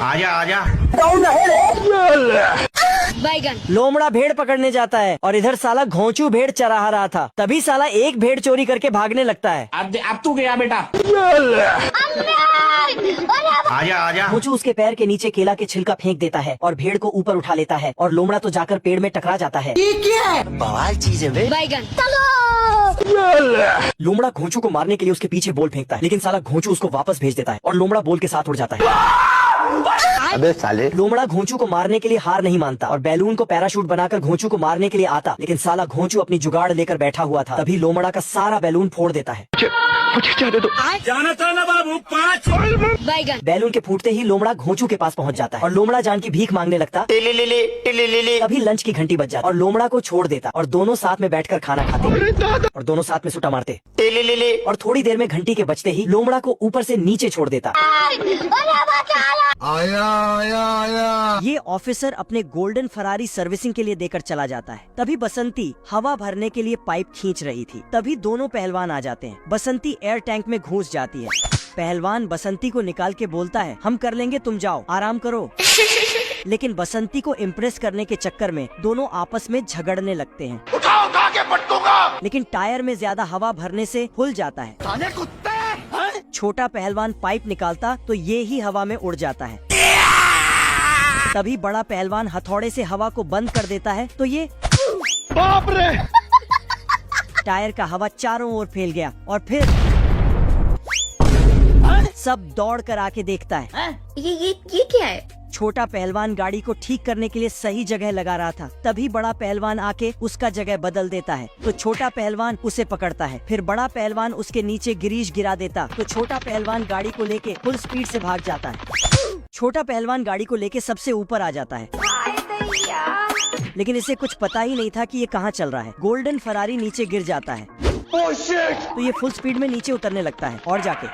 आजा आजा। बैगन। लोमड़ा भेड़ पकड़ने जाता है और इधर साला घोंचू भेड़ चरा रहा था, तभी साला एक भेड़ चोरी करके भागने लगता है। अब तू गया बेटा। आजा आजा। घोंचू उसके पैर के नीचे केला के छिलका फेंक देता है और भेड़ को ऊपर उठा लेता है और लोमड़ा तो जाकर पेड़ में टकरा जाता है। ये क्या है? बवाल चीज है बे। बैगन। लोमड़ा घोंचू को मारने के लिए उसके पीछे बॉल फेंकता है, लेकिन साला घोंचू उसको वापस भेज देता है और लोमड़ा बॉल के साथ उड़ जाता है। अबे साले। लोमड़ा घोंचू को मारने के लिए हार नहीं मानता और बैलून को पैराशूट बनाकर घोंचू को मारने के लिए आता, लेकिन साला घोंचू अपनी जुगाड़ लेकर बैठा हुआ था, तभी लोमड़ा का सारा बैलून फोड़ देता है। जाना था ना बाबू 5 बैगन। बैलून के फूटते ही लोमड़ा घोंचू के पास पहुंच जाता है और लोमड़ा जान की भीख मांगने लगता। तभी लंच की घंटी बज जाती और लोमड़ा को छोड़ देता और दोनों साथ में बैठकर खाना खाते और दोनों साथ में सुटा मारते और थोड़ी देर में घंटी के बजते ही लोमड़ा को ऊपर से नीचे छोड़ देता। आया। ये ऑफिसर अपने गोल्डन फरारी सर्विसिंग के लिए देकर चला जाता है। तभी बसंती हवा भरने के लिए पाइप खींच रही थी, तभी दोनों पहलवान आ जाते हैं। बसंती एयर टैंक में घुस जाती है। पहलवान बसंती को निकाल के बोलता है, हम कर लेंगे, तुम जाओ आराम करो। लेकिन बसंती को इम्प्रेस करने के चक्कर में दोनों आपस में झगड़ने लगते हैं। उठा के पटकूंगा। लेकिन टायर में ज्यादा हवा भरने से फूल जाता है। छोटा पहलवान पाइप निकालता तो ये ही हवा में उड़ जाता है। तभी बड़ा पहलवान हथौड़े से हवा को बंद कर देता है तो ये बाप रे। टायर का हवा चारों ओर फैल गया और फिर सब दौड़ कर आके देखता है। ये क्या है? छोटा पहलवान गाड़ी को ठीक करने के लिए सही जगह लगा रहा था, तभी बड़ा पहलवान आके उसका जगह बदल देता है तो छोटा पहलवान उसे पकड़ता है। फिर बड़ा पहलवान उसके नीचे गिरीश गिरा देता तो छोटा पहलवान गाड़ी को लेके फुल स्पीड से भाग जाता है। छोटा पहलवान गाड़ी को लेके सबसे ऊपर आ जाता है, लेकिन इसे कुछ पता ही नहीं था कि ये कहाँ चल रहा है। गोल्डन फरारी नीचे गिर जाता है तो ये फुल स्पीड में नीचे उतरने लगता है और जाके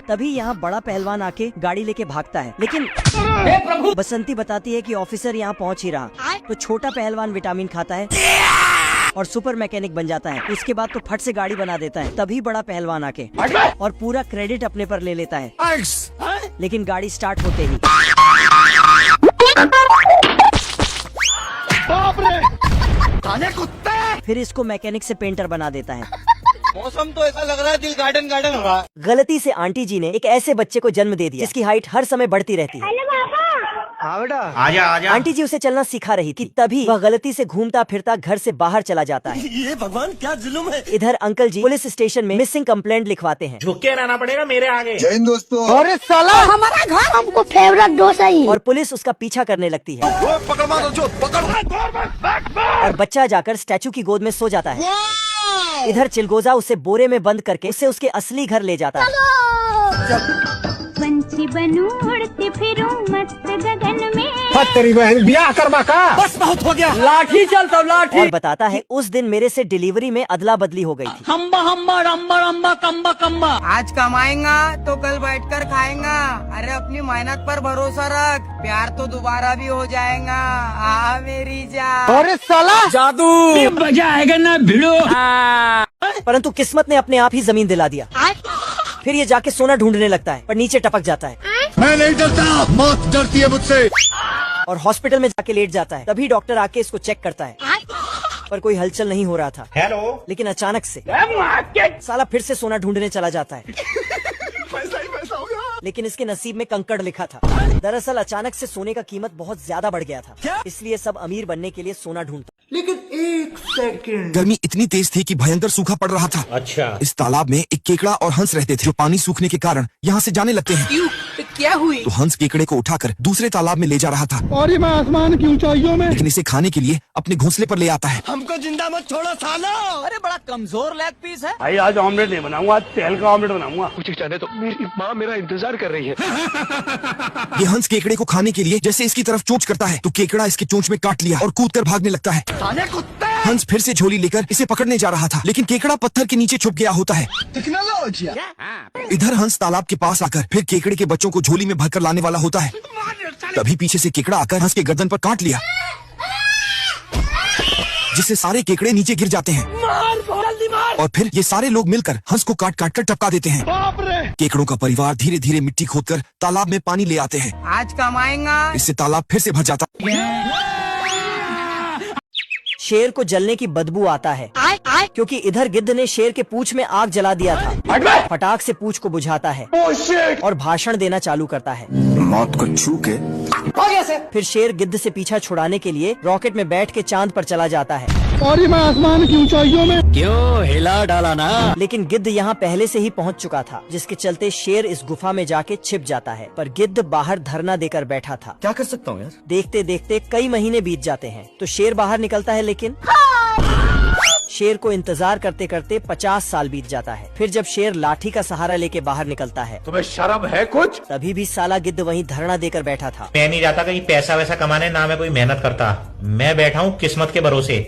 तभी यहाँ बड़ा पहलवान आके गाड़ी लेके भागता है, लेकिन बसंती बताती है कि ऑफिसर यहाँ पहुँच ही रहा। तो छोटा पहलवान विटामिन खाता है और सुपर मैकेनिक बन जाता है। इसके बाद तो फट से गाड़ी बना देता है। तभी बड़ा पहलवान आके और पूरा क्रेडिट अपने पर ले लेता है, लेकिन गाड़ी स्टार्ट होते ही बाप रे। साले कुत्ते। फिर इसको मैकेनिक से पेंटर बना देता है। मौसम तो ऐसा लग रहा है दिल गार्डन गार्डन हो रहा है। गलती से आंटी जी ने एक ऐसे बच्चे को जन्म दे दिया जिसकी हाइट हर समय बढ़ती रहती है। हाँ बेटा। आजा आजा। आंटी जी उसे चलना सिखा रही थी, तभी वह गलती से घूमता फिरता घर से बाहर चला जाता है। ये भगवान क्या जुल्म है। इधर अंकल जी पुलिस स्टेशन में मिसिंग कंप्लेंट लिखवाते हैं झुक के रहना पड़ेगा मेरे आगे। जय हिंद दोस्तों। अरे साला हमारा घर हमको फेवरेट डोसा ही। और पुलिस उसका पीछा करने लगती है पकड़ मारो जो पकड़। और बच्चा जाकर स्टैचू की गोद में सो जाता है। इधर चिलगोजा उसे बोरे में बंद करके उसे उसके असली घर ले जाता है। पंछी बनूं उड़ती फिरूं मस्त गगन में। तेरी बहन ब्याह करवा का। बस बहुत हो गया। लाठी चलता लाठी। और बताता है उस दिन मेरे से डिलीवरी में अदला बदली हो गई थी। हम्बा हम्बा रम्बा रम्बा कम्बा कम्बा। आज कमाएगा तो कल बैठकर खाएगा। अरे अपनी मेहनत पर भरोसा रख, प्यार तो दोबारा भी हो जाएगा। आ मेरी जान। अरे साला जादू। मजा आएगा ना भिड़ो। परंतु किस्मत ने अपने आप ही जमीन दिला दिया। फिर ये जाके सोना ढूंढने लगता है पर नीचे टपक जाता है। मैं नहीं डरता, मौत डरती है मुझसे। और हॉस्पिटल में जाके लेट जाता है। तभी डॉक्टर आके इसको चेक करता है पर कोई हलचल नहीं हो रहा था। हेलो। लेकिन अचानक से साला फिर से सोना ढूंढने चला जाता है। पैसा ही पैसा होगा। लेकिन इसके नसीब में कंकड़ लिखा था। दरअसल अचानक से सोने का कीमत बहुत ज्यादा बढ़ गया था, इसलिए सब अमीर बनने के लिए सोना ढूंढता। लेकिन एक सेकंड। गर्मी इतनी तेज थी कि भयंकर सूखा पड़ रहा था। अच्छा। इस तालाब में एक केकड़ा और हंस रहते थे जो पानी सूखने के कारण यहाँ से जाने लगते हैं। क्या हुई? तो हंस केकड़े को उठाकर दूसरे तालाब में ले जा रहा था और मैं आसमान की ऊंचाइयों में। लेकिन इसे खाने के लिए अपने घोंसले पर ले आता है। हमको जिंदा मत छोड़ो सालो। अरे बड़ा कमजोर लेग पीस है। भाई आज ऑमलेट नहीं बनाऊंगा, आज तेल का ऑमलेट बनाऊंगा। कुछ जाने तो मेरी माँ मेरा इंतजार कर रही है। ये हंस केकड़े को खाने के लिए जैसे इसकी तरफ चोंच करता है तो केकड़ा इसके चोंच में काट लिया और कूदकर भागने लगता है। साले कुत्ते। हंस फिर से झोली लेकर इसे पकड़ने जा रहा था, लेकिन केकड़ा पत्थर के नीचे छुप गया होता है। टेक्नोलॉजी। इधर हंस तालाब के पास आकर फिर केकड़े के बच्चों को झोली में भरकर लाने वाला होता है। तभी पीछे से केकड़ा आकर हंस के गर्दन पर काट लिया, जिससे सारे केकड़े नीचे गिर जाते हैं। मार जल्दी मार। और फिर ये सारे लोग मिलकर हंस को काट काट कर टपका देते हैं। केकड़ों का परिवार धीरे धीरे मिट्टी खोदकर तालाब में पानी ले आते हैं। आज कमाएंगा। इससे तालाब फिर से भर जाता। शेर को जलने की बदबू आता है क्योंकि इधर गिद्ध ने शेर के पूंछ में आग जला दिया था। फटाक से पूंछ को बुझाता है और भाषण देना चालू करता है। मौत को छू के फिर शेर गिद्ध से पीछा छुड़ाने के लिए रॉकेट में बैठ के चांद पर चला जाता है। और मैं आसमान की ऊंचाइयों में क्यों हिला डाला ना। लेकिन गिद्ध यहाँ पहले से ही पहुँच चुका था, जिसके चलते शेर इस गुफा में जाके छिप जाता है। पर गिद्ध बाहर धरना देकर बैठा था। क्या कर सकता हूँ यार। देखते देखते कई महीने बीत जाते हैं तो शेर बाहर निकलता है, लेकिन शेर को इंतजार करते करते 50 साल बीत जाता है। फिर जब शेर लाठी का सहारा लेके बाहर निकलता है, तुम्हें शर्म है कुछ? तभी भी साला गिद्ध वहीं धरना देकर बैठा था। मैं नहीं जाता कहीं पैसा वैसा कमाने, ना मैं कोई मेहनत करता। मैं बैठा हूँ किस्मत के भरोसे।